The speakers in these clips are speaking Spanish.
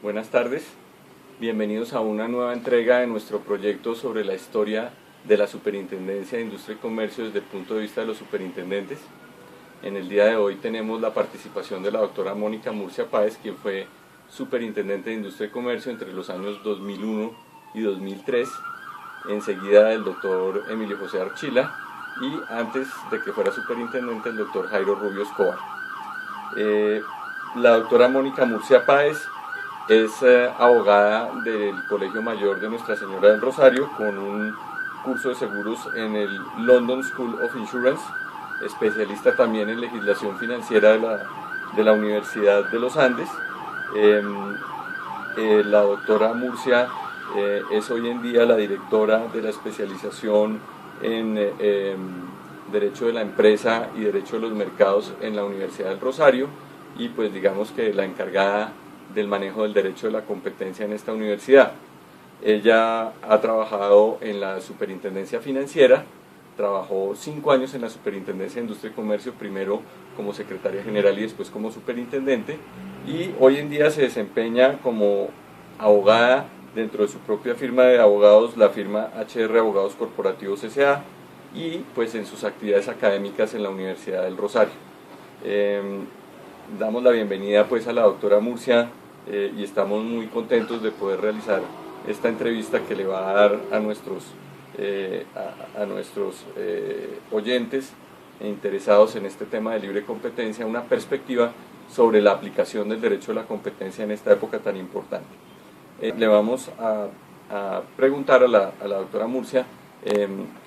Buenas tardes, bienvenidos a una nueva entrega de nuestro proyecto sobre la historia de la Superintendencia de Industria y Comercio desde el punto de vista de los superintendentes. En el día de hoy tenemos la participación de la doctora Mónica Murcia Páez, quien fue superintendente de Industria y Comercio entre los años 2001 y 2003, enseguida del doctor Emilio José Archila y antes de que fuera superintendente el doctor Jairo Rubio Escobar. La doctora Mónica Murcia Páez es abogada del Colegio Mayor de Nuestra Señora del Rosario con un curso de seguros en el London School of Insurance, especialista también en legislación financiera de la Universidad de los Andes. La doctora Murcia es hoy en día la directora de la especialización en Derecho de la Empresa y Derecho de los Mercados en la Universidad del Rosario y pues digamos que la encargada del manejo del derecho de la competencia en esta universidad. Ella ha trabajado en la Superintendencia Financiera, trabajó 5 años en la Superintendencia de Industria y Comercio, primero como secretaria general y después como superintendente, y hoy en día se desempeña como abogada dentro de su propia firma de abogados, la firma HR Abogados Corporativos S.A., y pues en sus actividades académicas en la Universidad del Rosario. Damos la bienvenida pues a la doctora Murcia y estamos muy contentos de poder realizar esta entrevista que le va a dar a nuestros oyentes e interesados en este tema de libre competencia una perspectiva sobre la aplicación del derecho de la competencia en esta época tan importante. Le vamos a preguntar a la doctora Murcia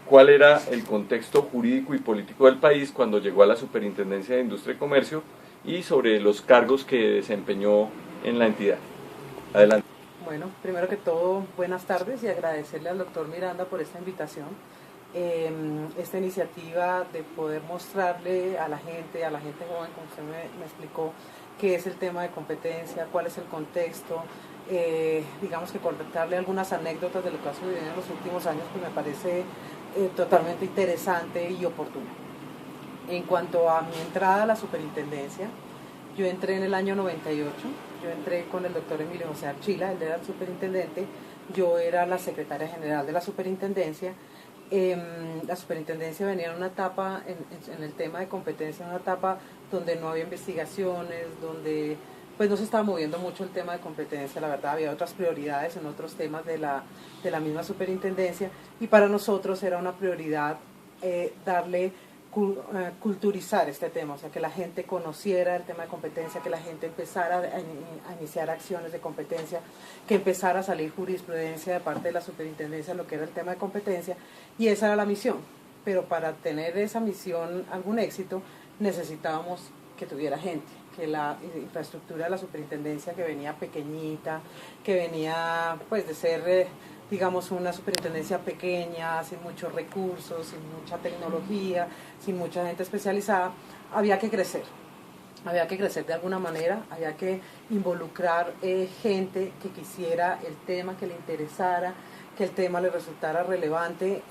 cuál era el contexto jurídico y político del país cuando llegó a la Superintendencia de Industria y Comercio y sobre los cargos que desempeñó en la entidad. Adelante. Bueno, primero que todo, buenas tardes y agradecerle al doctor Miranda por esta invitación, esta iniciativa de poder mostrarle a la gente joven, como usted me explicó, qué es el tema de competencia, cuál es el contexto, digamos que contarle algunas anécdotas de lo que ha sucedido en los últimos años, pues me parece totalmente interesante y oportuno. En cuanto a mi entrada a la superintendencia, yo entré en el año 98, yo entré con el doctor Emilio José Archila, él era el superintendente, yo era la secretaria general de la superintendencia. La superintendencia venía en una etapa, en el tema de competencia, una etapa donde no había investigaciones, donde pues no se estaba moviendo mucho el tema de competencia, la verdad había otras prioridades en otros temas de la misma superintendencia y para nosotros era una prioridad culturizar este tema, o sea, que la gente conociera el tema de competencia, que la gente empezara a iniciar acciones de competencia, que empezara a salir jurisprudencia de parte de la superintendencia en lo que era el tema de competencia, y esa era la misión. Pero para tener esa misión algún éxito, necesitábamos que tuviera gente, que la infraestructura de la superintendencia, que venía pequeñita, que venía pues de ser digamos una superintendencia pequeña, sin muchos recursos, sin mucha tecnología, sin mucha gente especializada, había que crecer de alguna manera, había que involucrar gente que quisiera el tema, que le interesara, que el tema le resultara relevante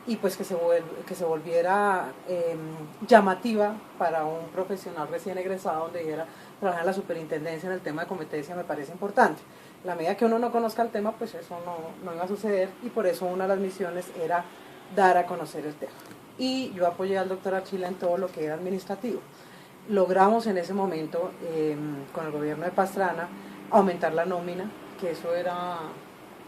y pues que se volviera llamativa para un profesional recién egresado donde dijera, trabajar en la superintendencia en el tema de competencia me parece importante. La medida que uno no conozca el tema, pues eso no iba a suceder y por eso una de las misiones era dar a conocer el tema. Y yo apoyé al doctor Archila en todo lo que era administrativo. Logramos en ese momento, con el gobierno de Pastrana, aumentar la nómina, que eso era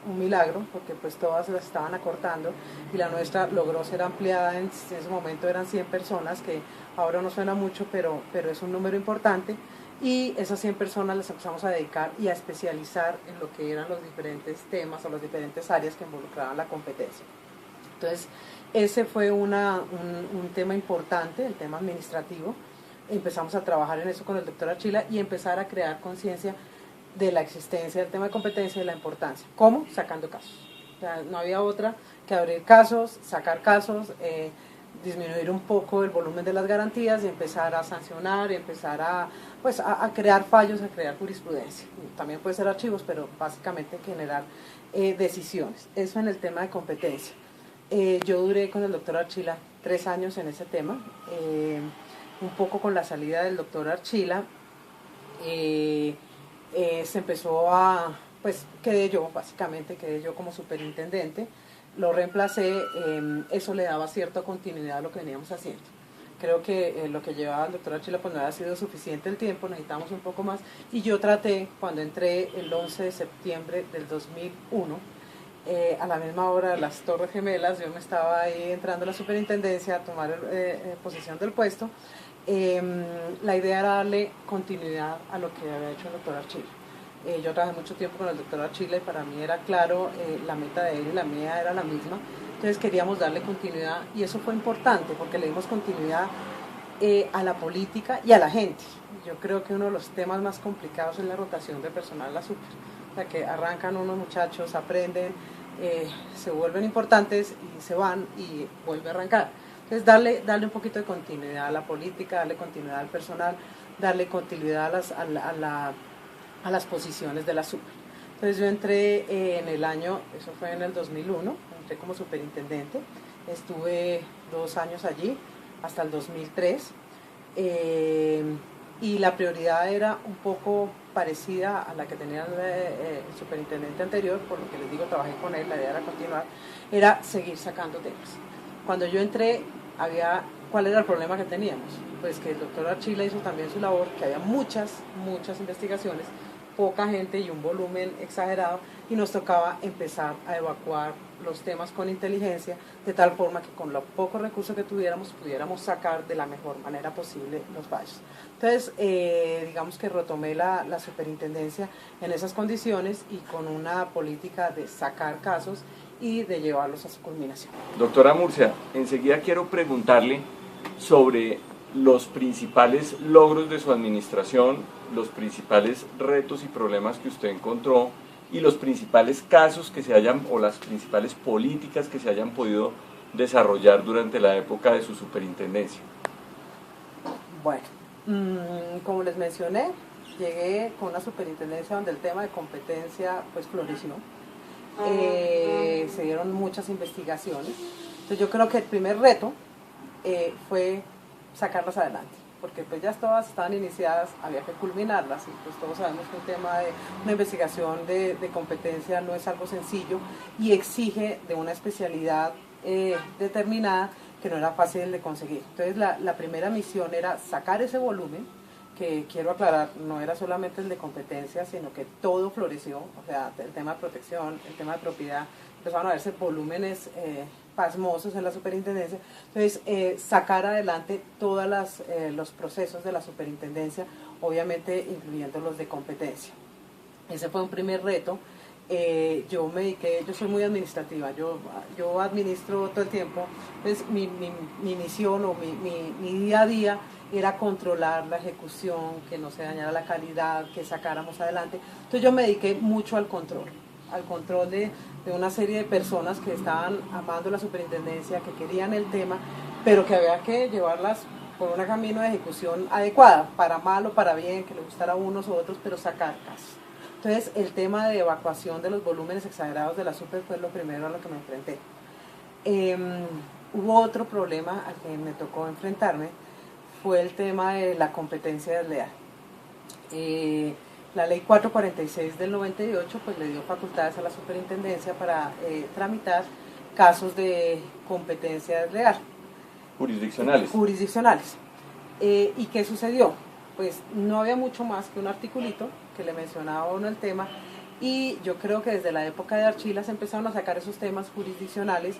un milagro, porque pues todas las estaban acortando y la nuestra logró ser ampliada, en ese momento eran 100 personas, que ahora no suena mucho, pero es un número importante. Y esas 100 personas las empezamos a dedicar y a especializar en lo que eran los diferentes temas o las diferentes áreas que involucraban la competencia. Entonces, ese fue un tema importante, el tema administrativo. Empezamos a trabajar en eso con el doctor Archila y empezar a crear conciencia de la existencia del tema de competencia y la importancia. ¿Cómo? Sacando casos. O sea, no había otra que abrir casos, sacar casos, disminuir un poco el volumen de las garantías y empezar a sancionar y empezar a crear fallos, a crear jurisprudencia. También puede ser archivos, pero básicamente generar decisiones. Eso en el tema de competencia. Yo duré con el doctor Archila 3 años en ese tema, un poco con la salida del doctor Archila. se empezó a, pues quedé yo como superintendente, lo reemplacé, eso le daba cierta continuidad a lo que veníamos haciendo. Creo que lo que llevaba el doctor Archila pues no había sido suficiente el tiempo, necesitábamos un poco más, y yo traté, cuando entré el 11 de septiembre del 2001, a la misma hora de las Torres Gemelas, yo me estaba ahí entrando a la superintendencia a tomar posesión del puesto. La idea era darle continuidad a lo que había hecho el doctor Archila. Yo trabajé mucho tiempo con el doctor Archila y para mí era claro, la meta de él y la mía era la misma, entonces queríamos darle continuidad y eso fue importante porque le dimos continuidad a la política y a la gente. Yo creo que uno de los temas más complicados es la rotación de personal en la super, o sea que arrancan unos muchachos, aprenden, se vuelven importantes y se van y vuelve a arrancar. Entonces darle un poquito de continuidad a la política, darle continuidad al personal, darle continuidad a las posiciones de la super. Entonces yo entré en el año, eso fue en el 2001, entré como superintendente, estuve 2 años allí, hasta el 2003, y la prioridad era un poco parecida a la que tenía el superintendente anterior, por lo que les digo, trabajé con él, la idea era continuar, era seguir sacando temas. Cuando yo entré, ¿cuál era el problema que teníamos? Pues que el doctor Archila hizo también su labor, que había muchas investigaciones, poca gente y un volumen exagerado, y nos tocaba empezar a evacuar los temas con inteligencia, de tal forma que con los pocos recursos que tuviéramos, pudiéramos sacar de la mejor manera posible los fallos. Entonces, digamos que retomé la superintendencia en esas condiciones y con una política de sacar casos y de llevarlos a su culminación. Doctora Murcia, enseguida quiero preguntarle sobre los principales logros de su administración, los principales retos y problemas que usted encontró y los principales casos que se hayan, o las principales políticas que se hayan podido desarrollar durante la época de su superintendencia. Bueno, como les mencioné, llegué con una superintendencia donde el tema de competencia pues floreció. Se dieron muchas investigaciones. Entonces yo creo que el primer reto fue sacarlas adelante, porque pues ya todas estaban iniciadas, había que culminarlas y pues todos sabemos que un tema de una investigación de competencia no es algo sencillo y exige de una especialidad determinada que no era fácil de conseguir. Entonces la primera misión era sacar ese volumen, que quiero aclarar, no era solamente el de competencia, sino que todo floreció, o sea, el tema de protección, el tema de propiedad, empezaron a verse volúmenes pasmosos en la superintendencia. Entonces, sacar adelante todos los procesos de la superintendencia, obviamente incluyendo los de competencia. Ese fue un primer reto. Yo soy muy administrativa, yo administro todo el tiempo, entonces mi misión o mi día a día era controlar la ejecución, que no se dañara la calidad, que sacáramos adelante. Entonces yo me dediqué mucho al control de una serie de personas que estaban amando la superintendencia, que querían el tema, pero que había que llevarlas por un camino de ejecución adecuada, para mal o para bien, que le gustara a unos u otros, pero sacar casos. Entonces el tema de evacuación de los volúmenes exagerados de la super fue lo primero a lo que me enfrenté. Hubo otro problema al que me tocó enfrentarme, fue el tema de la competencia desleal. La ley 446 del 98 pues le dio facultades a la superintendencia para tramitar casos de competencia desleal. Jurisdiccionales. ¿Y qué sucedió? Pues no había mucho más que un articulito que le mencionaba uno el tema, y yo creo que desde la época de Archila se empezaron a sacar esos temas jurisdiccionales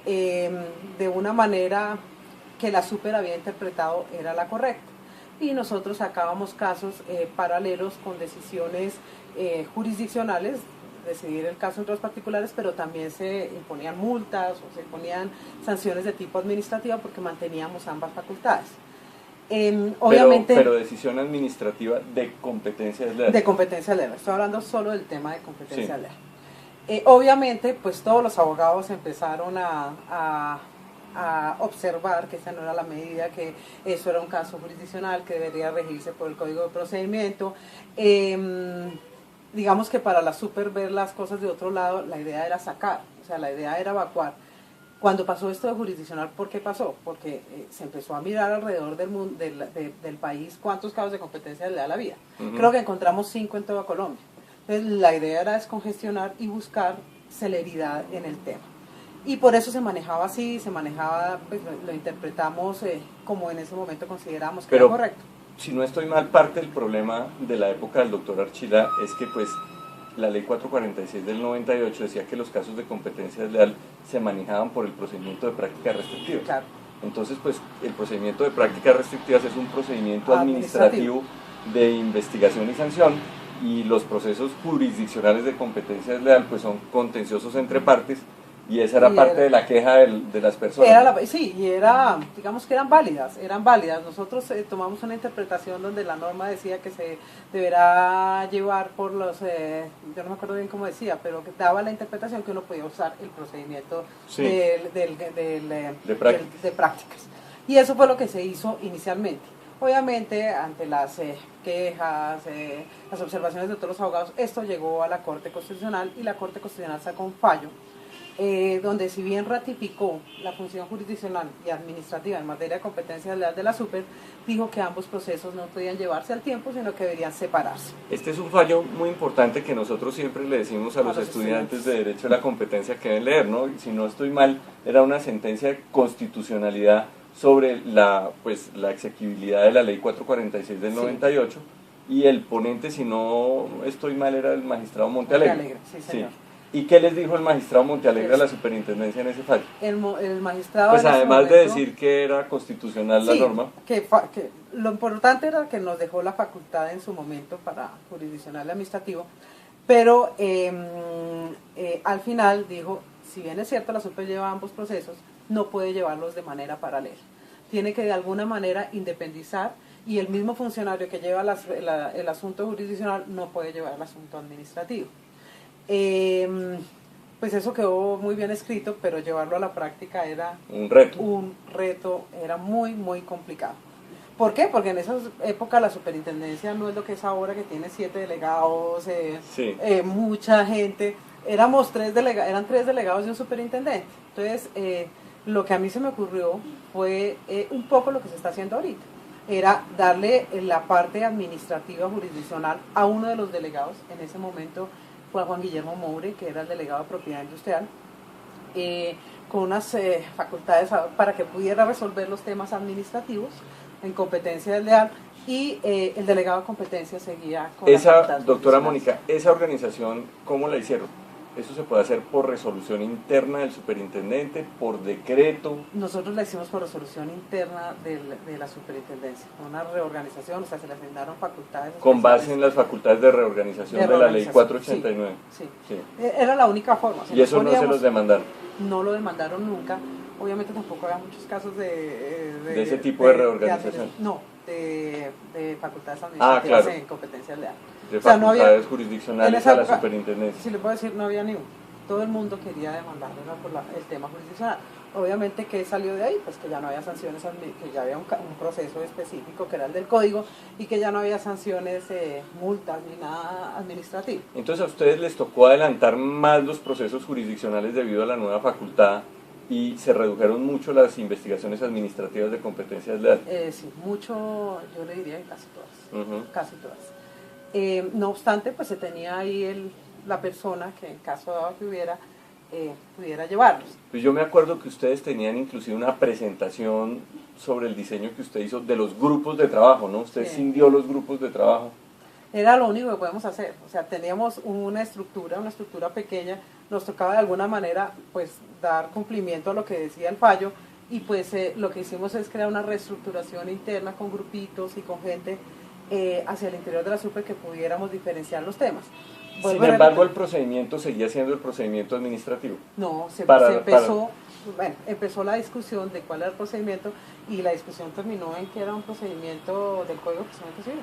de una manera que la super había interpretado era la correcta, y nosotros sacábamos casos paralelos con decisiones jurisdiccionales, decidir el caso entre los particulares, pero también se imponían multas o se imponían sanciones de tipo administrativo porque manteníamos ambas facultades. Obviamente, pero decisión administrativa de competencia desleal. De competencia desleal, estoy hablando solo del tema de competencia desleal. Obviamente, pues todos los abogados empezaron a observar que esa no era la medida, que eso era un caso jurisdiccional que debería regirse por el Código de Procedimiento. Digamos que para la super ver las cosas de otro lado, la idea era sacar, o sea, la idea era evacuar Cuando pasó esto de jurisdiccional, ¿por qué pasó? Porque se empezó a mirar alrededor del, mundo, del país cuántos casos de competencia desleal había. Creo que encontramos 5 en toda Colombia. Entonces la idea era descongestionar y buscar celeridad en el tema. Y por eso se manejaba así, se manejaba, pues lo interpretamos como en ese momento consideramos que era correcto. Si no estoy mal, parte del problema de la época del doctor Archila es que pues la ley 446 del 98 decía que los casos de competencia desleal se manejaban por el procedimiento de prácticas restrictivas. Claro. Entonces, pues el procedimiento de prácticas restrictivas es un procedimiento administrativo de investigación y sanción, y los procesos jurisdiccionales de competencia desleal pues son contenciosos entre partes, y esa era parte de la queja de las personas. Sí, y era, digamos que eran válidas. Nosotros tomamos una interpretación donde la norma decía que se deberá llevar por los, yo no me acuerdo bien cómo decía, pero que daba la interpretación que uno podía usar el procedimiento de prácticas. Y eso fue lo que se hizo inicialmente. Obviamente, ante las quejas, las observaciones de todos los abogados, esto llegó a la Corte Constitucional, y la Corte Constitucional sacó un fallo donde, si bien ratificó la función jurisdiccional y administrativa en materia de competencia desleal de la Super, dijo que ambos procesos no podían llevarse al tiempo, sino que deberían separarse. Este es un fallo muy importante que nosotros siempre le decimos a los estudiantes de Derecho de la Competencia que deben leer, ¿no? Si no estoy mal, era una sentencia de constitucionalidad sobre la exequibilidad de la ley 446 del 98, y el ponente, si no estoy mal, era el magistrado Montealegre. Sí, señor. Sí. ¿Y qué les dijo el magistrado Montealegre a la superintendencia en ese fallo? El magistrado, pues además de decir que era constitucional la norma, que lo importante era que nos dejó la facultad en su momento para jurisdiccional y administrativo, pero al final dijo, si bien es cierto la Super lleva ambos procesos, no puede llevarlos de manera paralela. Tiene que de alguna manera independizar, y el mismo funcionario que lleva el asunto jurisdiccional no puede llevar el asunto administrativo. Pues eso quedó muy bien escrito, pero llevarlo a la práctica era un reto, era muy, muy complicado. ¿Por qué? Porque en esa época la superintendencia no es lo que es ahora, que tiene 7 delegados, mucha gente. Eran 3 delegados y un superintendente. Entonces, lo que a mí se me ocurrió fue un poco lo que se está haciendo ahorita. Era darle la parte administrativa jurisdiccional a uno de los delegados. En ese momento fue a Juan Guillermo Moure, que era el delegado de propiedad industrial, con unas facultades para que pudiera resolver los temas administrativos en competencia desleal, y el delegado de competencia seguía con esa. Doctora Mónica, esa organización, ¿cómo la hicieron? ¿Eso se puede hacer por resolución interna del superintendente, por decreto? Nosotros la hicimos por resolución interna de la superintendencia, una reorganización, o sea, se le asignaron facultades. ¿Con base en las facultades de reorganización de la ley 489? Sí. Era la única forma. ¿Y eso no se los demandaron? No lo demandaron nunca. Obviamente tampoco había muchos casos de ese tipo de reorganización. De facultades administrativas en competencia leal. De facultades jurisdiccionales a la superintendencia. Si le puedo decir, no había ni uno. Todo el mundo quería demandarle por el tema jurisdiccional. Obviamente, ¿qué salió de ahí? Pues que ya no había sanciones, que ya había un proceso específico que era el del código, y que ya no había sanciones, multas ni nada administrativo. Entonces a ustedes les tocó adelantar más los procesos jurisdiccionales debido a la nueva facultad, y se redujeron mucho las investigaciones administrativas de competencias desleales. Sí, mucho, yo le diría que casi todas. Casi todas. No obstante, pues se tenía ahí la persona que, en caso dado que hubiera, pudiera llevarlos. Pues yo me acuerdo que ustedes tenían inclusive una presentación sobre el diseño que usted hizo de los grupos de trabajo, ¿no? Usted cindió los grupos de trabajo. Era lo único que podemos hacer. O sea, teníamos una estructura pequeña. Nos tocaba de alguna manera pues dar cumplimiento a lo que decía el fallo, y pues lo que hicimos es crear una reestructuración interna con grupitos y con gente hacia el interior de la Super, que pudiéramos diferenciar los temas. Sin embargo, el procedimiento seguía siendo el procedimiento administrativo. No, empezó la discusión de cuál era el procedimiento, y la discusión terminó en que era un procedimiento del Código de Procedimiento Civil.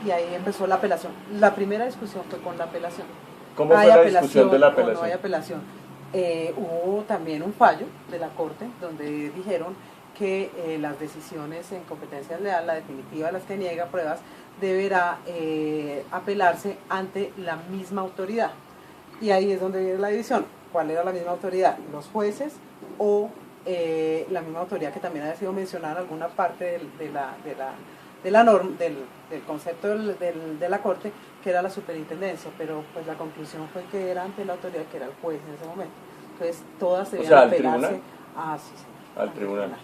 Y ahí empezó la apelación. La primera discusión fue con la apelación. ¿Cómo fue la discusión de la apelación? No hay apelación. Hubo también un fallo de la Corte donde dijeron que las decisiones en competencia desleal, la definitiva, las que niega pruebas, deberá apelarse ante la misma autoridad. Y ahí es donde viene la división. ¿cuál era la misma autoridad? Los jueces o la misma autoridad que también había sido mencionada en alguna parte de la norma, del concepto de la Corte, que era la superintendencia, pero pues la conclusión fue que era ante la autoridad, que era el juez en ese momento. Entonces todas debían apelarse al tribunal.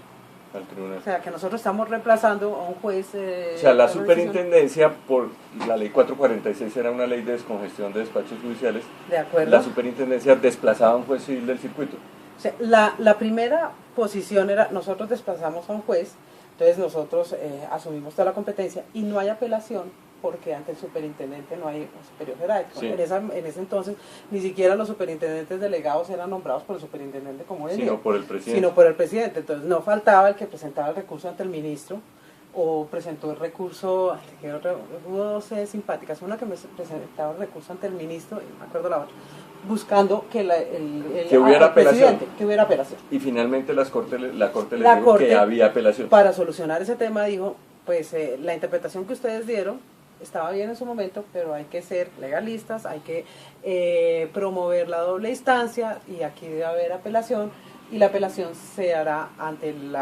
Al tribunal. O sea, que nosotros estamos reemplazando a un juez. O sea, la superintendencia, por la ley 446 era una ley de descongestión de despachos judiciales. De acuerdo. La superintendencia desplazaba a un juez civil del circuito. O sea, la primera posición era, nosotros desplazamos a un juez, entonces nosotros asumimos toda la competencia y no hay apelación porque ante el superintendente no hay un superior jerárquico. Sí. En ese entonces ni siquiera los superintendentes delegados eran nombrados por el superintendente como él, sino por el presidente. Sino por el presidente. Entonces no faltaba el que presentaba el recurso ante el ministro o presentó el recurso, hubo dos simpáticas, una que me presentaba el recurso ante el ministro, y me acuerdo la otra, buscando que hubiera apelación. Que hubiera apelación. Y finalmente la Corte le dijo que había apelación. Para solucionar ese tema dijo, pues la interpretación que ustedes dieron estaba bien en su momento, pero hay que ser legalistas, hay que promover la doble instancia y aquí debe haber apelación y la apelación se hará ante el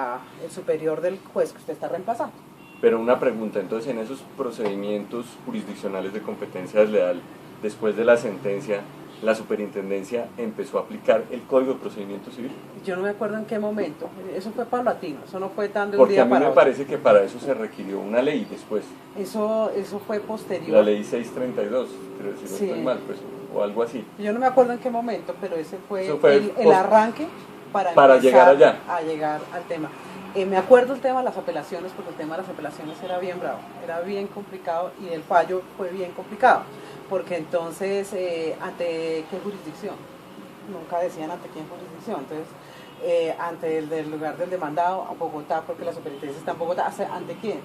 superior del juez que usted está reemplazando. Pero una pregunta, entonces en esos procedimientos jurisdiccionales de competencia desleal, después de la sentencia, la superintendencia empezó a aplicar el Código de Procedimiento Civil. Yo no me acuerdo en qué momento, eso fue paulatino, eso no fue tan de un porque día a mí para me otro. parece que para eso se requirió una ley después. Eso fue posterior. La ley 632, creo, si no sí. estoy mal, pues, o algo así. Yo no me acuerdo en qué momento, pero ese fue el arranque para llegar allá. A llegar al tema. Me acuerdo el tema de las apelaciones, porque el tema de las apelaciones era bien bravo, era bien complicado y el fallo fue bien complicado, porque entonces, ¿ante qué jurisdicción? Nunca decían ante qué jurisdicción, entonces, ante el del lugar del demandado, a Bogotá, porque la superintendencia está en Bogotá, ¿ante quién?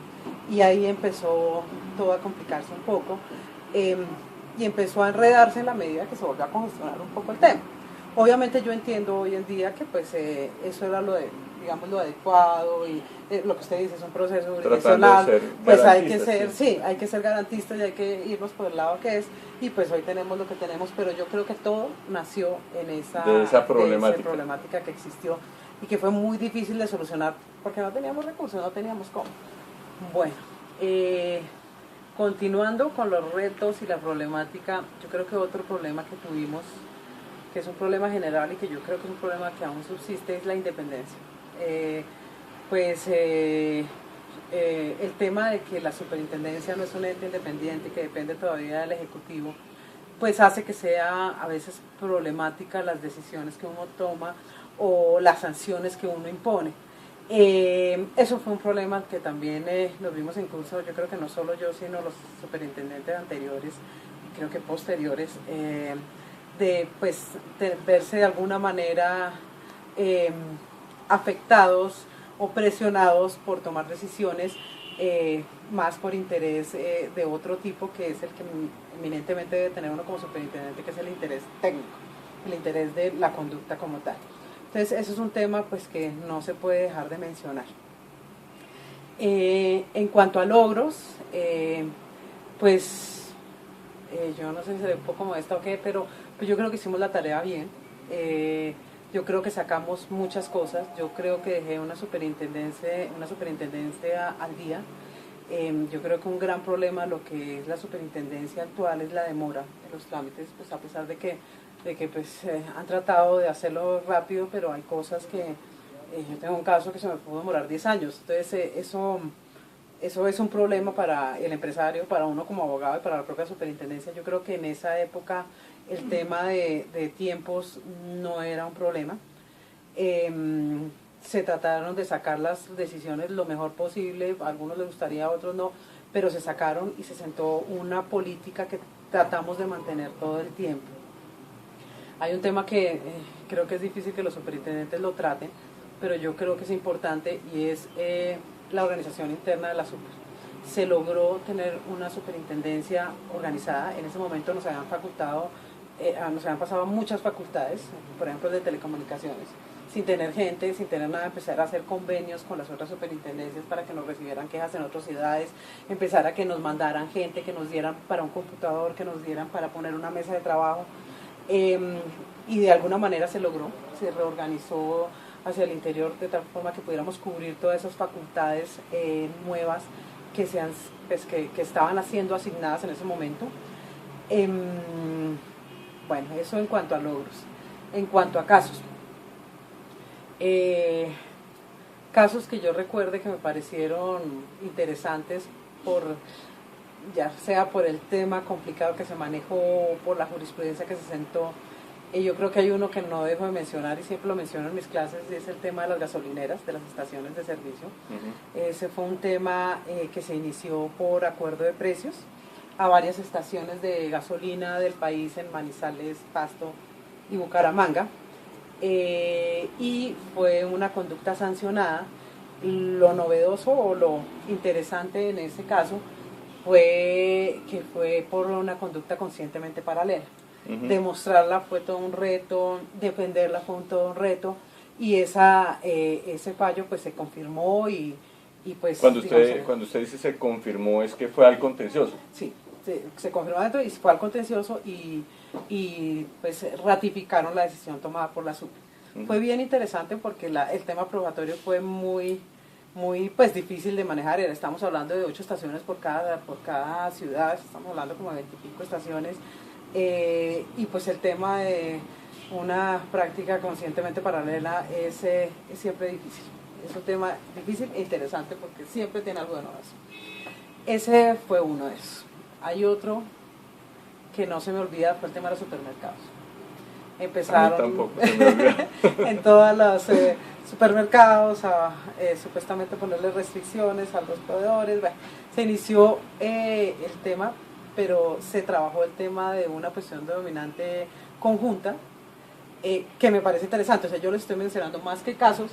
Y ahí empezó todo a complicarse un poco, y empezó a enredarse en la medida que se volvió a congestionar un poco el tema. Obviamente yo entiendo hoy en día que pues eso era lo adecuado y lo que usted dice es un proceso jurisdiccional, pues hay que ser garantistas y hay que irnos por el lado que es, y pues hoy tenemos lo que tenemos, pero yo creo que todo nació en esa problemática que existió y que fue muy difícil de solucionar porque no teníamos recursos, no teníamos cómo. Bueno, continuando con los retos y la problemática, yo creo que otro problema que tuvimos, que es un problema general y que yo creo que es un problema que aún subsiste, es la independencia. El tema de que la superintendencia no es un ente independiente que depende todavía del Ejecutivo, pues hace que sea a veces problemática las decisiones que uno toma o las sanciones que uno impone. Eso fue un problema que también lo vimos en curso, yo creo que no solo yo, sino los superintendentes anteriores, creo que posteriores, de verse de alguna manera afectados o presionados por tomar decisiones más por interés de otro tipo, que es el que eminentemente debe tener uno como superintendente, que es el interés técnico, el interés de la conducta como tal. Entonces eso es un tema pues que no se puede dejar de mencionar. En cuanto a logros, yo no sé si se ve un poco modesta o qué, pero pues yo creo que hicimos la tarea bien. Yo creo que sacamos muchas cosas. Yo creo que dejé una superintendencia al día. Yo creo que un gran problema lo que es la superintendencia actual es la demora de los trámites, pues a pesar de que han tratado de hacerlo rápido, pero hay cosas que yo tengo un caso que se me pudo demorar 10 años. Entonces eso es un problema para el empresario, para uno como abogado y para la propia superintendencia. Yo creo que en esa época el tema de tiempos no era un problema. Se trataron de sacar las decisiones lo mejor posible, a algunos les gustaría, a otros no, pero se sacaron y se sentó una política que tratamos de mantener todo el tiempo. Hay un tema que creo que es difícil que los superintendentes lo traten, pero yo creo que es importante y es la organización interna de la super. Se logró tener una superintendencia organizada. En ese momento nos habían pasado muchas facultades, por ejemplo de telecomunicaciones, sin tener gente, sin tener nada, empezar a hacer convenios con las otras superintendencias para que nos recibieran quejas en otras ciudades, empezar a que nos mandaran gente, que nos dieran para un computador, que nos dieran para poner una mesa de trabajo. y de alguna manera se logró, se reorganizó hacia el interior de tal forma que pudiéramos cubrir todas esas facultades nuevas que, pues, que estaban siendo asignadas en ese momento. Bueno, eso en cuanto a logros. En cuanto a casos, casos que yo recuerde que me parecieron interesantes, ya sea por el tema complicado que se manejó, por la jurisprudencia que se sentó. Yo creo que hay uno que no dejo de mencionar y siempre lo menciono en mis clases, y es el tema de las gasolineras, de las estaciones de servicio. Ese fue un tema que se inició por acuerdo de precios a varias estaciones de gasolina del país, en Manizales, Pasto y Bucaramanga, y fue una conducta sancionada. Lo novedoso o lo interesante en ese caso fue que fue por una conducta conscientemente paralela. Demostrarla fue todo un reto, defenderla fue todo un reto, y ese fallo pues se confirmó y pues... Cuando usted dice se confirmó, ¿es que fue al contencioso? Sí, se confirmó dentro y fue al contencioso y pues ratificaron la decisión tomada por la SUPE. Fue bien interesante porque el tema probatorio fue muy pues difícil de manejar. Estamos hablando de 8 estaciones por cada ciudad, estamos hablando como de 20 y pico estaciones, y pues el tema de una práctica conscientemente paralela es siempre difícil. Es un tema difícil e interesante porque siempre tiene algo de novedoso. Ese fue uno de esos. Hay otro que no se me olvida, fue el tema de los supermercados. Empezaron en todos los supermercados a supuestamente ponerle restricciones a los proveedores. Bueno, se inició el tema, pero se trabajó el tema de una posición dominante conjunta, que me parece interesante. O sea, yo les estoy mencionando más que casos,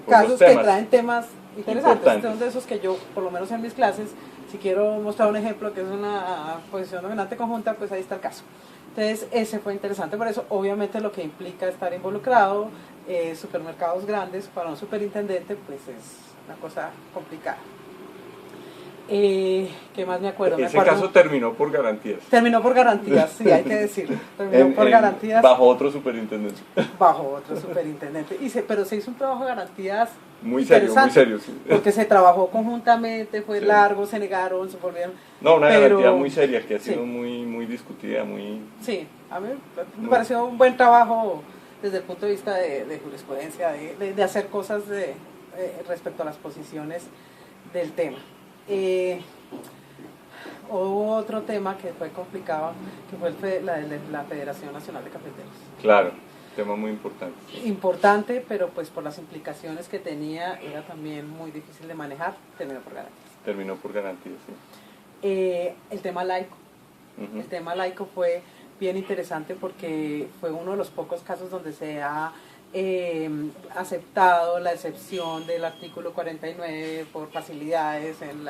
casos que traen temas interesantes. Son de esos que yo, por lo menos en mis clases, si quiero mostrar un ejemplo que es una posición dominante conjunta, pues ahí está el caso. Entonces, ese fue interesante por eso. Obviamente lo que implica estar involucrado, supermercados grandes, para un superintendente, pues es una cosa complicada. ¿Qué más me acuerdo? Ese caso terminó por garantías. Terminó por garantías, sí, hay que decirlo. Terminó por garantías. Bajo otro superintendente. Bajo otro superintendente. Pero se hizo un trabajo de garantías muy serio, sí. Porque se trabajó conjuntamente, fue largo, se negaron, se volvieron. No, una garantía muy seria que ha sido muy discutida, muy... Sí, a mí me pareció un buen trabajo desde el punto de vista de jurisprudencia, de hacer cosas respecto a las posiciones del tema. Hubo otro tema que fue complicado, que fue la Federación Nacional de Cafeteros. Claro, tema muy importante. Importante, pero pues por las implicaciones que tenía era también muy difícil de manejar. Terminó por garantías. Sí. El tema laico. El tema laico fue bien interesante porque fue uno de los pocos casos donde se ha aceptado la excepción del artículo 49 por facilidades en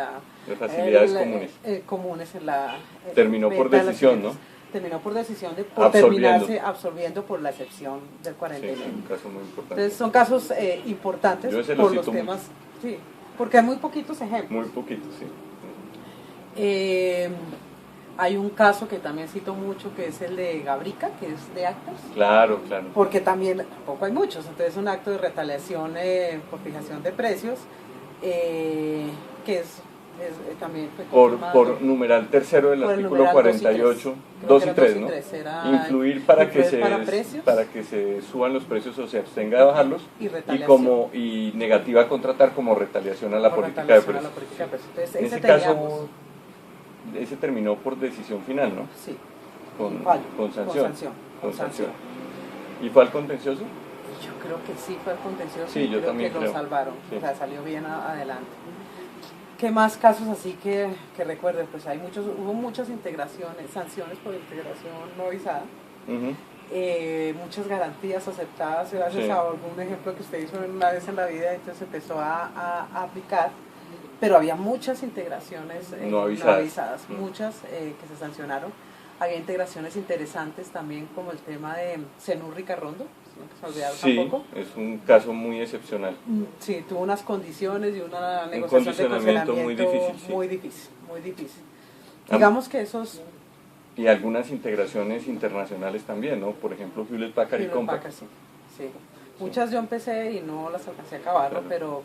comunes en la terminó por decisión, ¿no? Terminó por decisión por terminarse absorbiendo por la excepción del 49. Sí, es un caso muy importante. Entonces son casos importantes por los temas, sí, porque hay muy poquitos ejemplos. Muy poquitos, sí. Hay un caso que también cito mucho, que es el de Gabrica, que es de actos. Claro. Porque tampoco hay muchos. Entonces un acto de retaliación por fijación de precios, que también fue por numeral tercero del artículo 48, 2 y 3, ¿no? Influir para que se suban los precios o se abstenga de bajarlos, y negativa a contratar como retaliación a la política de precios. Entonces, en ese caso, ese terminó por decisión final, ¿no? Sí. Con sanción. ¿Y fue al contencioso? Yo creo que sí fue al contencioso. Sí, yo también creo. Lo salvaron, sí. O sea, salió bien adelante. ¿Qué más casos así que recuerden? Pues hubo muchas sanciones por integración no avisada, muchas garantías aceptadas, gracias a algún ejemplo que usted hizo una vez en la vida, entonces empezó a aplicar, pero había muchas integraciones no avisadas, muchas que se sancionaron. Había integraciones interesantes también, como el tema de Cenurri Carrondo, tampoco. Es un caso muy excepcional. Sí, tuvo unas condiciones y una negociación de condicionamiento muy difícil. Digamos que esos Y algunas integraciones internacionales también, ¿no? Por ejemplo, Hewlett Packard y Compaq. Sí, sí. Muchas yo empecé y no las alcancé a acabar, claro.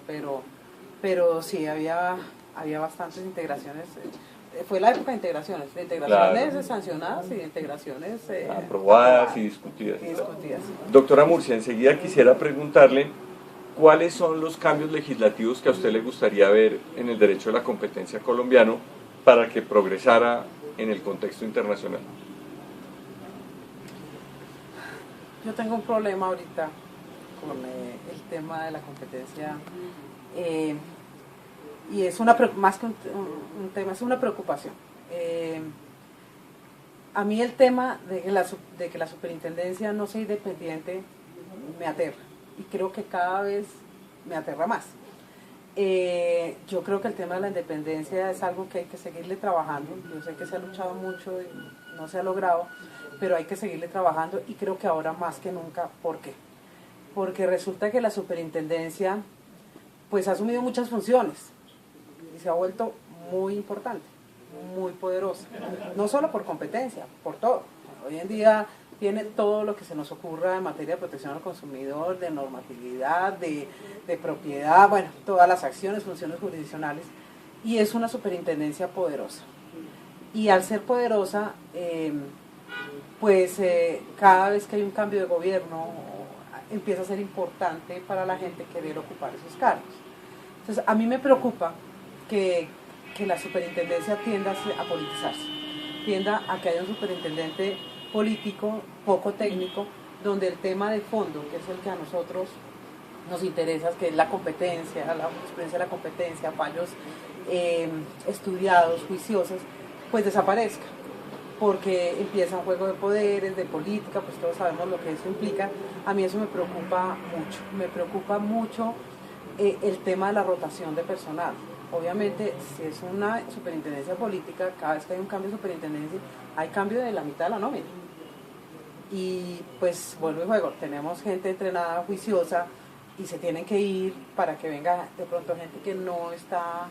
pero sí, había bastantes integraciones. Fue la época de integraciones claro. Sancionadas y de integraciones aprobadas y discutidas. Doctora Murcia, enseguida quisiera preguntarle cuáles son los cambios legislativos que a usted le gustaría ver en el derecho de la competencia colombiano para que progresara en el contexto internacional. Yo tengo un problema ahorita con el tema de la competencia y es más que un tema, es una preocupación. A mí el tema de que la superintendencia no sea independiente me aterra y creo que cada vez me aterra más. Yo creo que el tema de la independencia es algo que hay que seguirle trabajando. Yo sé que se ha luchado mucho y no se ha logrado, pero hay que seguirle trabajando y creo que ahora más que nunca. ¿Por qué? Porque resulta que la superintendencia pues ha asumido muchas funciones y se ha vuelto muy importante, muy poderosa, no solo por competencia, por todo. Hoy en día tiene todo lo que se nos ocurra en materia de protección al consumidor, de normatividad, de propiedad, bueno, todas las acciones, funciones jurisdiccionales, y es una superintendencia poderosa. Y al ser poderosa, cada vez que hay un cambio de gobierno, empieza a ser importante para la gente querer ocupar esos cargos. Entonces, a mí me preocupa que la superintendencia tienda a politizarse, tienda a que haya un superintendente político, poco técnico, donde el tema de fondo, que es el que a nosotros nos interesa, que es la competencia, la experiencia de la competencia, fallos estudiados, juiciosos, pues desaparezca, porque empieza un juego de poderes, de política, pues todos sabemos lo que eso implica. A mí eso me preocupa mucho el tema de la rotación de personal. Obviamente, si es una superintendencia política, cada vez que hay un cambio de superintendencia, hay cambio de la mitad de la nómina. Y pues vuelvo y juego, tenemos gente entrenada, juiciosa, y se tienen que ir para que venga de pronto gente que no está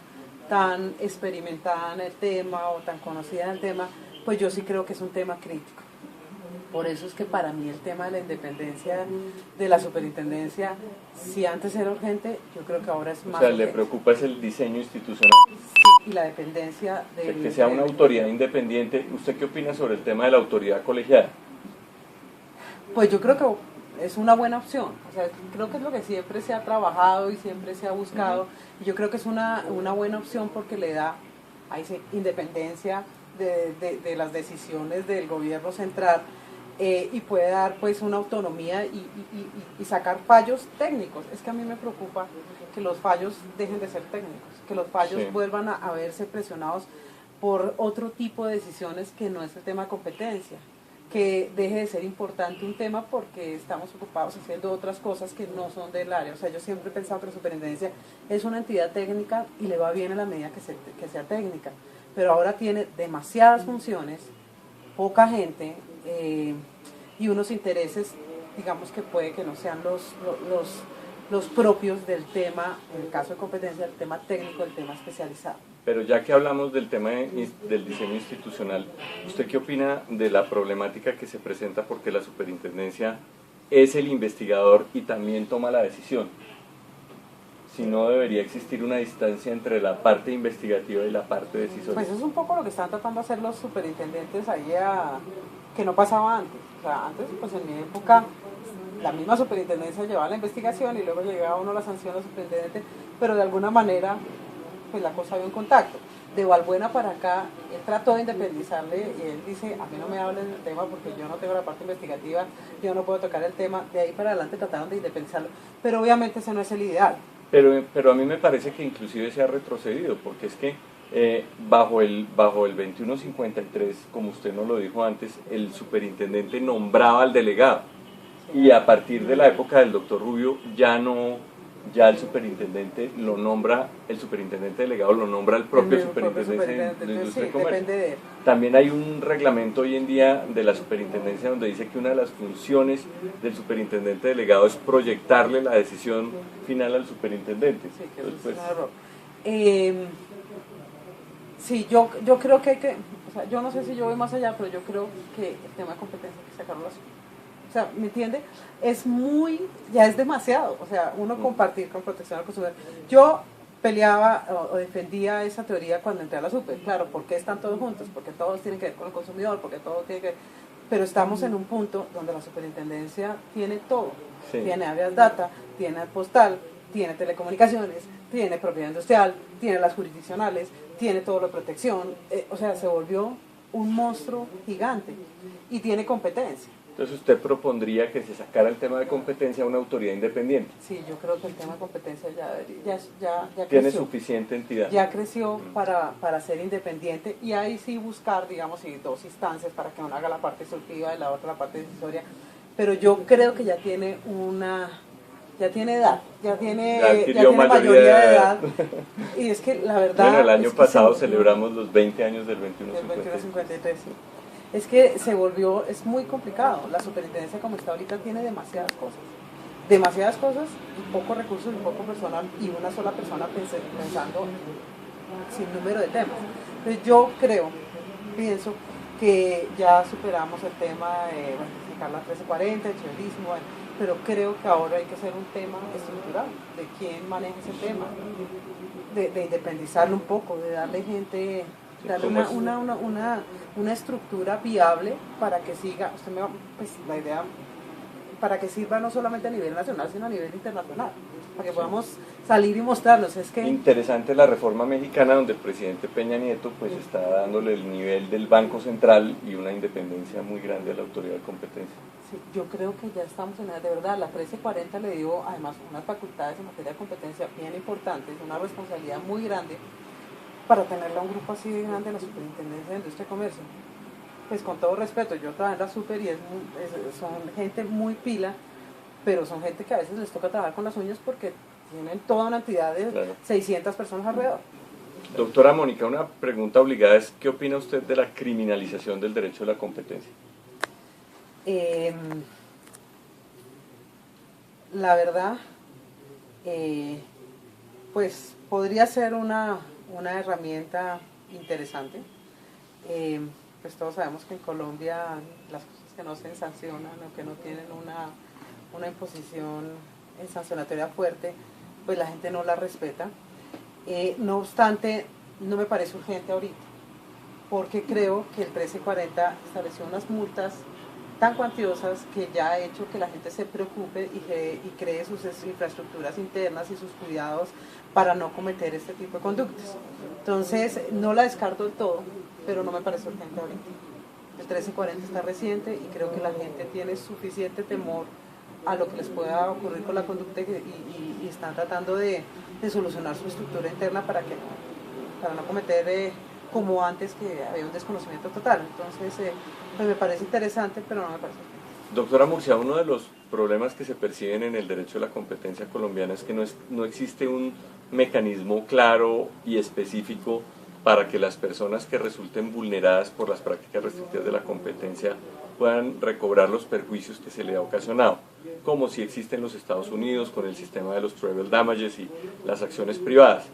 tan experimentada en el tema o tan conocida en el tema, pues yo sí creo que es un tema crítico. Por eso es que para mí el tema de la independencia de la superintendencia, si antes era urgente, yo creo que ahora es más urgente. ¿Le preocupa es el diseño institucional? Sí, y la dependencia de... que sea una autoridad independiente. ¿Usted qué opina sobre el tema de la autoridad colegiada? Pues yo creo que es una buena opción. O sea, creo que es lo que siempre se ha trabajado y siempre se ha buscado. Y yo creo que es una buena opción porque le da independencia de las decisiones del gobierno central. Y puede dar pues una autonomía y sacar fallos técnicos. Es que a mí me preocupa que los fallos dejen de ser técnicos, que los fallos vuelvan a verse presionados por otro tipo de decisiones que no es el tema de competencia, que deje de ser importante un tema porque estamos ocupados haciendo otras cosas que no son del área. O sea, yo siempre he pensado que la superintendencia es una entidad técnica y le va bien en la medida que sea técnica, pero ahora tiene demasiadas funciones, poca gente, y unos intereses, digamos que puede que no sean los propios del tema, en el caso de competencia, el tema técnico, el tema especializado. Pero ya que hablamos del tema del diseño institucional, ¿usted qué opina de la problemática que se presenta porque la superintendencia es el investigador y también toma la decisión? Si no debería existir una distancia entre la parte investigativa y la parte decisoria. Pues es un poco lo que están tratando de hacer los superintendentes ahí, que no pasaba antes. O sea, antes, pues en mi época, la misma superintendencia llevaba la investigación y luego llegaba uno a la sanción del superintendente, pero de alguna manera, pues la cosa había un contacto. De Valbuena para acá, él trató de independizarle y él dice, a mí no me hablen del tema porque yo no tengo la parte investigativa, yo no puedo tocar el tema. De ahí para adelante trataron de independizarlo, pero obviamente ese no es el ideal. Pero a mí me parece que inclusive se ha retrocedido, porque es que bajo el 2153, como usted nos lo dijo antes, el superintendente nombraba al delegado, y a partir de la época del doctor Rubio ya el superintendente lo nombra, el superintendente delegado lo nombra el propio superintendente de Industria y Comercio. Depende de él. También hay un reglamento hoy en día de la superintendencia donde dice que una de las funciones del superintendente delegado es proyectarle la decisión final al superintendente. Sí, que entonces, es un error. Sí, yo creo que hay que, o O sea, yo no sé si yo voy más allá, pero yo creo que el tema de competencia hay que sacarlo así. O sea, ¿me entiende? Es muy, ya es demasiado. O sea, uno compartir con protección al consumidor. Yo peleaba o defendía esa teoría cuando entré a la super. Claro, ¿por qué están todos juntos? Porque todos tienen que ver con el consumidor, porque todo tiene que ver. Pero estamos en un punto donde la superintendencia tiene todo. Sí. Tiene áreas data, tiene postal, tiene telecomunicaciones, tiene propiedad industrial, tiene las jurisdiccionales, tiene todo lo de protección. O sea, se volvió un monstruo gigante y tiene competencia. Entonces usted propondría que se sacara el tema de competencia a una autoridad independiente. Sí, yo creo que el tema de competencia ya creció. Tiene suficiente entidad. Ya creció para ser independiente y ahí sí buscar, digamos, dos instancias para que uno haga la parte instructiva y la otra la parte decisoria. Pero yo creo que ya tiene edad, ya tiene mayoría de edad. Y es que la verdad... Bueno, el año pasado celebramos los 20 años del 2153. Sí. Es que es muy complicado. La superintendencia como está ahorita tiene demasiadas cosas y pocos recursos y poco personal y una sola persona pensando sin número de temas. Entonces yo pienso que ya superamos el tema de sacar la 1340, el chéverismo, pero creo que ahora hay que hacer un tema estructural de quién maneja ese tema, de independizarlo un poco, de darle gente... darle una estructura viable para que siga, la idea, para que sirva no solamente a nivel nacional, sino a nivel internacional, para que podamos salir y mostrarlos. Es que interesante la reforma mexicana donde el presidente Peña Nieto pues está dándole el nivel del Banco Central y una independencia muy grande a la autoridad de competencia. Sí, yo creo que ya estamos en de verdad, la 1340 le dio además unas facultades en materia de competencia bien importantes, una responsabilidad muy grande para tenerla a un grupo así de grande en la Superintendencia de Industria y Comercio. Pues con todo respeto, yo trabajo en la super y son gente muy pila, pero son gente que a veces les toca trabajar con las uñas porque tienen toda una entidad de 600 personas alrededor. Doctora Mónica, una pregunta obligada es, ¿qué opina usted de la criminalización del derecho de la competencia? La verdad, pues podría ser una herramienta interesante. Pues todos sabemos que en Colombia las cosas que no se sancionan o que no tienen una imposición sancionatoria fuerte, pues la gente no la respeta. No obstante, no me parece urgente ahorita, porque creo que el 1340 estableció unas multas tan cuantiosas que ya ha hecho que la gente se preocupe y cree sus infraestructuras internas y sus cuidados para no cometer este tipo de conductas. Entonces, no la descarto del todo, pero no me parece urgente ahorita. El 1340 está reciente y creo que la gente tiene suficiente temor a lo que les pueda ocurrir con la conducta y están tratando de solucionar su estructura interna para no cometer como antes, que había un desconocimiento total. Entonces, pues me parece interesante, pero no me parece urgente. Doctora Murcia, uno de los problemas que se perciben en el derecho de la competencia colombiana es que no existe un mecanismo claro y específico para que las personas que resulten vulneradas por las prácticas restrictivas de la competencia puedan recobrar los perjuicios que se le ha ocasionado, como si existe en los Estados Unidos con el sistema de los treble damages y las acciones privadas.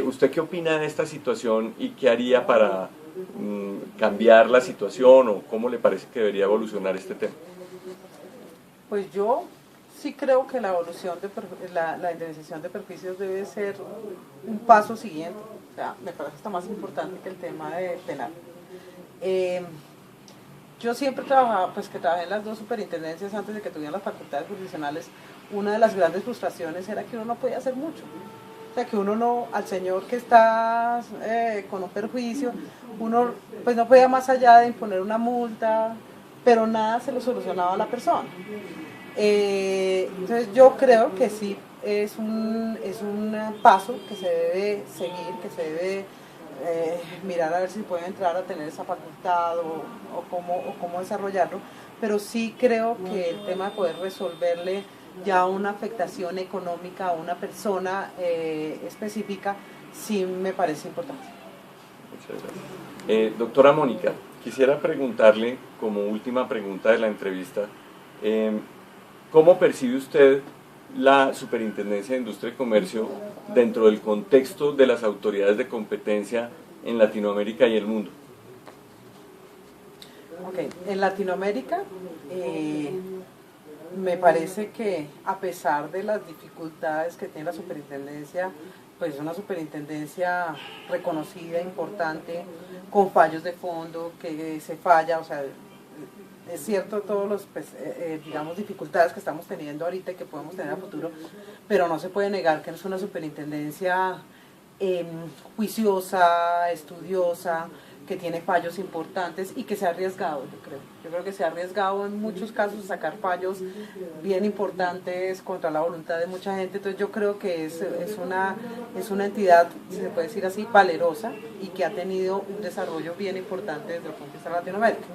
¿Usted qué opina de esta situación y qué haría para cambiar la situación o cómo le parece que debería evolucionar este tema? Pues yo sí creo que la evolución la indemnización de perjuicios debe ser un paso siguiente. O sea, me parece hasta más importante que el tema de penal. Yo siempre trabajé en las dos superintendencias antes de que tuvieran las facultades jurisdiccionales. Una de las grandes frustraciones era que uno no podía hacer mucho. O sea, que uno no, al señor que está con un perjuicio, uno pues no podía más allá de imponer una multa, pero nada se lo solucionaba a la persona. Entonces yo creo que sí es un paso que se debe seguir, que se debe mirar a ver si puede entrar a tener esa facultad o cómo desarrollarlo, pero sí creo que el tema de poder resolverle ya una afectación económica a una persona específica sí me parece importante. Muchas gracias. Doctora Mónica, quisiera preguntarle como última pregunta de la entrevista, ¿cómo percibe usted la Superintendencia de Industria y Comercio dentro del contexto de las autoridades de competencia en Latinoamérica y el mundo? Ok, en Latinoamérica me parece que a pesar de las dificultades que tiene la superintendencia, pues es una superintendencia reconocida, importante, con fallos de fondo, que se falla, o sea, es cierto todos los, pues, digamos, dificultades que estamos teniendo ahorita y que podemos tener a futuro, pero no se puede negar que es una superintendencia juiciosa, estudiosa, que tiene fallos importantes y que se ha arriesgado, yo creo. Yo creo que se ha arriesgado en muchos casos a sacar fallos bien importantes contra la voluntad de mucha gente. Entonces yo creo que es una entidad, si se puede decir así, valerosa y que ha tenido un desarrollo bien importante desde el punto de vista de Latinoamérica.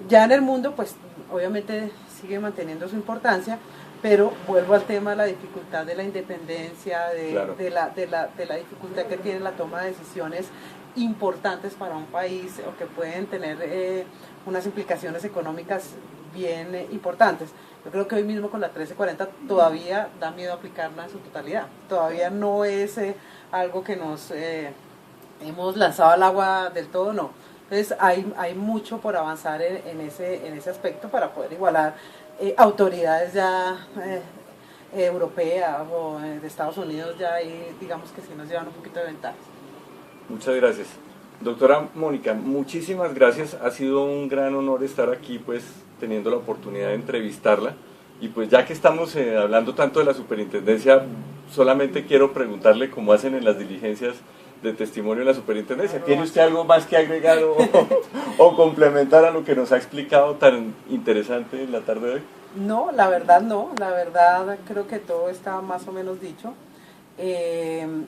Ya en el mundo, pues obviamente sigue manteniendo su importancia, pero vuelvo al tema de la dificultad de la independencia, Claro. de la dificultad que tiene la toma de decisiones importantes para un país o que pueden tener unas implicaciones económicas bien importantes. Yo creo que hoy mismo con la 1340 todavía da miedo aplicarla en su totalidad. Todavía no es algo que nos hemos lanzado al agua del todo, no. Entonces hay mucho por avanzar en ese aspecto para poder igualar autoridades ya europeas o de Estados Unidos, ya ahí digamos que sí nos llevan un poquito de ventajas. Muchas gracias. Doctora Mónica, muchísimas gracias. Ha sido un gran honor estar aquí, pues, teniendo la oportunidad de entrevistarla. Y pues ya que estamos hablando tanto de la superintendencia, solamente quiero preguntarle cómo hacen en las diligencias de testimonio en la superintendencia. ¿Tiene usted algo más que agregar o complementar a lo que nos ha explicado tan interesante en la tarde de hoy? No, la verdad no. La verdad creo que todo está más o menos dicho.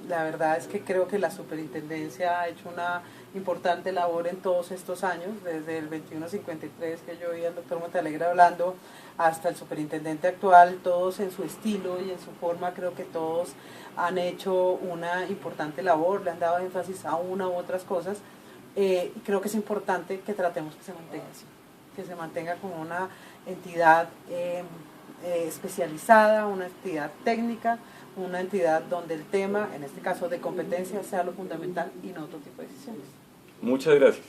La verdad es que creo que la superintendencia ha hecho una importante labor en todos estos años, desde el 2153 que yo oí al doctor Montealegre hablando hasta el superintendente actual, todos en su estilo y en su forma, creo que todos han hecho una importante labor, le han dado énfasis a una u otras cosas, y creo que es importante que tratemos que se mantenga así, que se mantenga como una entidad especializada, una entidad técnica, una entidad donde el tema, en este caso de competencia, sea lo fundamental y no otro tipo de decisiones. Muchas gracias.